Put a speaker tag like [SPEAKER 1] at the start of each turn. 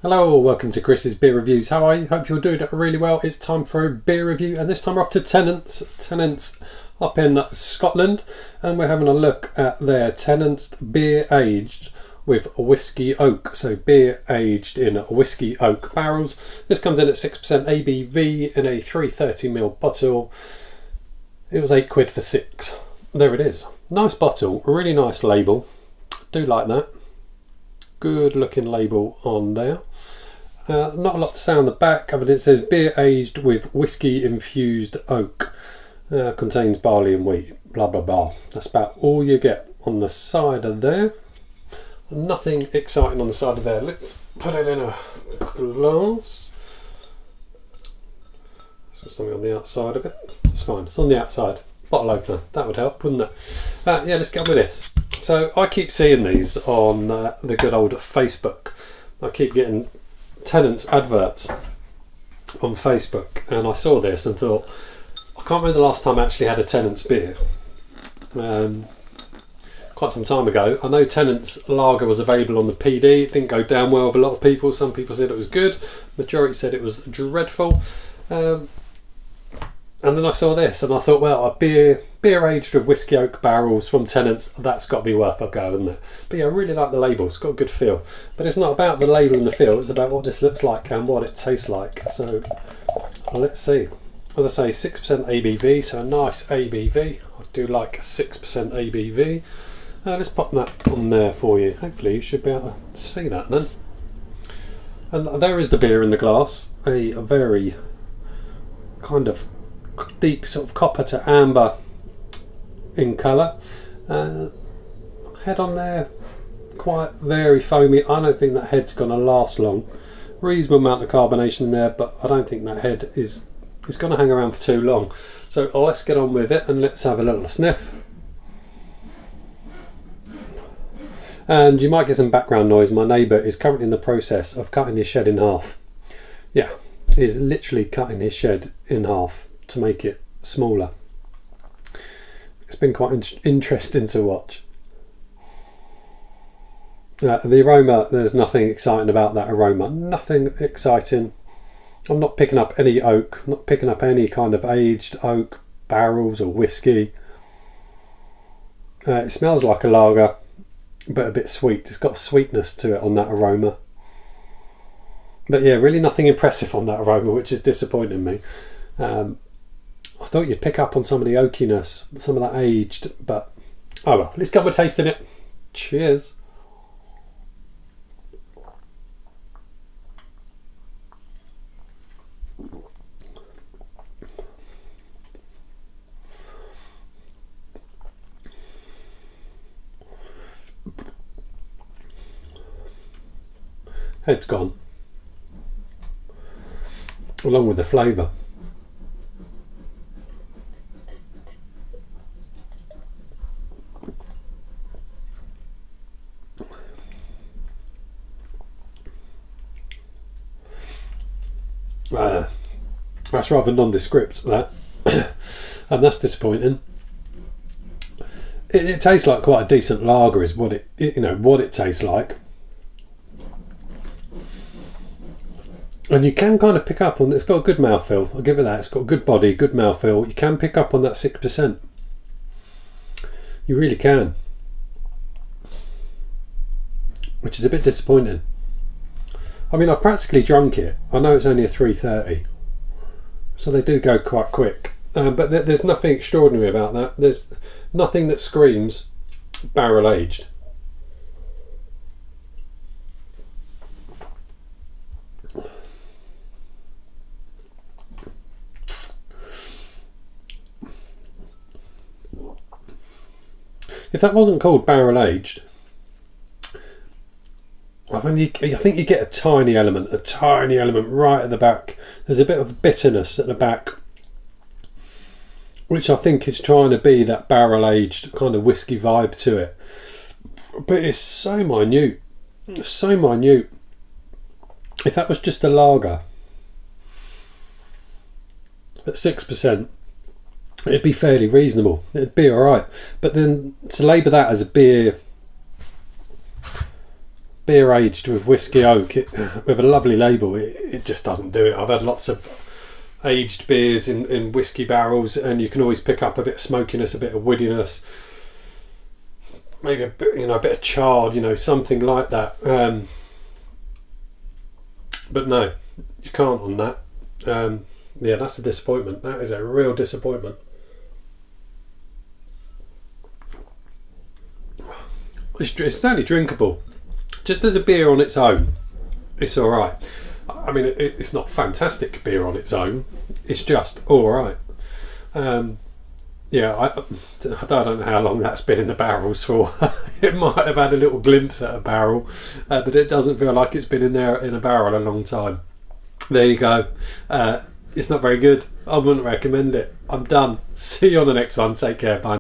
[SPEAKER 1] Hello, welcome to Chris's Beer Reviews. How are you? Hope you're doing really well. It's time for a beer review, and this time we're off to Tennant's. Tennant's up in Scotland, and we're having a look at their Tennant's beer aged with whiskey oak. So beer aged in whiskey oak barrels. This comes in at 6% ABV in a 330ml bottle. It was £8 for 6. There it is. Nice bottle, a really nice label. Do like that. Good looking label on there. Not a lot to say on the back, but it says beer aged with whiskey infused oak. Contains barley and wheat. Blah blah blah. That's about all you get on the side of there. Nothing exciting on the side of there. Let's put it in a glass. So something on the outside of it. That's fine. It's on the outside. Bottle opener. That would help, wouldn't it? Yeah, let's get on with this. So I keep seeing these on the good old Facebook. I keep getting Tennant's adverts on Facebook, and I saw this and thought, I can't remember the last time I actually had a Tennant's beer. Quite some time ago. I know Tennant's lager was available on the PD. It didn't go down well with a lot of people. Some people said it was good. Majority said it was dreadful. And then I saw this and I thought, well, a beer aged with whiskey oak barrels from Tennant's, that's got to be worth a go, isn't it? But yeah, I really like the label. It's got a good feel. But it's not about the label and the feel. It's about what this looks like and what it tastes like. So let's see. As I say, 6% ABV, so a nice ABV. I do like 6% ABV. Let's pop that on there for you. Hopefully you should be able to see that then. And there is the beer in the glass. A very kind of deep sort of copper to amber in colour. Head on there, quite very foamy. I don't think that head's going to last long. Reasonable amount of carbonation in there, but I don't think that head is going to hang around for too long. So let's get on with it and let's have a little sniff. And you might get some background noise. My neighbour is currently in the process of cutting his shed in half. Yeah, he is literally cutting his shed in half to make it smaller. It's been quite interesting to watch. The aroma, there's nothing exciting about that aroma. Nothing exciting. I'm not picking up any oak, not picking up any kind of aged oak barrels or whiskey. It smells like a lager, but a bit sweet. It's got a sweetness to it on that aroma. But yeah, really nothing impressive on that aroma, which is disappointing me. I thought you'd pick up on some of the oakiness, some of that aged, but oh well, let's get with tasting it. Cheers. Head's gone, along with the flavour. That's rather nondescript, that. And that's disappointing. It tastes like quite a decent lager, is what it tastes like. And you can kind of pick up on, it's got a good mouthfeel, I'll give it that. It's got a good body, good mouthfeel. You can pick up on that 6%. You really can. Which is a bit disappointing. I mean, I've practically drunk it. I know it's only a 330, so they do go quite quick. But there's nothing extraordinary about that. There's nothing that screams barrel aged. If that wasn't called barrel aged, I think you get a tiny element right at the back. There's a bit of bitterness at the back, which I think is trying to be that barrel aged kind of whiskey vibe to it. But it's so minute. It's so minute. If that was just a lager at 6%, it'd be fairly reasonable. It'd be alright. But then to label that as a beer beer aged with whiskey oak, with a lovely label, it just doesn't do it. I've had lots of aged beers in whiskey barrels, and you can always pick up a bit of smokiness, a bit of woodiness, maybe a bit, a bit of charred, something like that. But no, you can't on that. Yeah, that's a disappointment. That is a real disappointment. It's certainly drinkable. Just as a beer on its own, it's all right. I mean, it's not fantastic beer on its own. It's just all right. Yeah, I don't know how long that's been in the barrels for. It might have had a little glimpse at a barrel, but it doesn't feel like it's been in there in a barrel a long time. There you go. It's not very good. I wouldn't recommend it. I'm done. See you on the next one. Take care. Bye.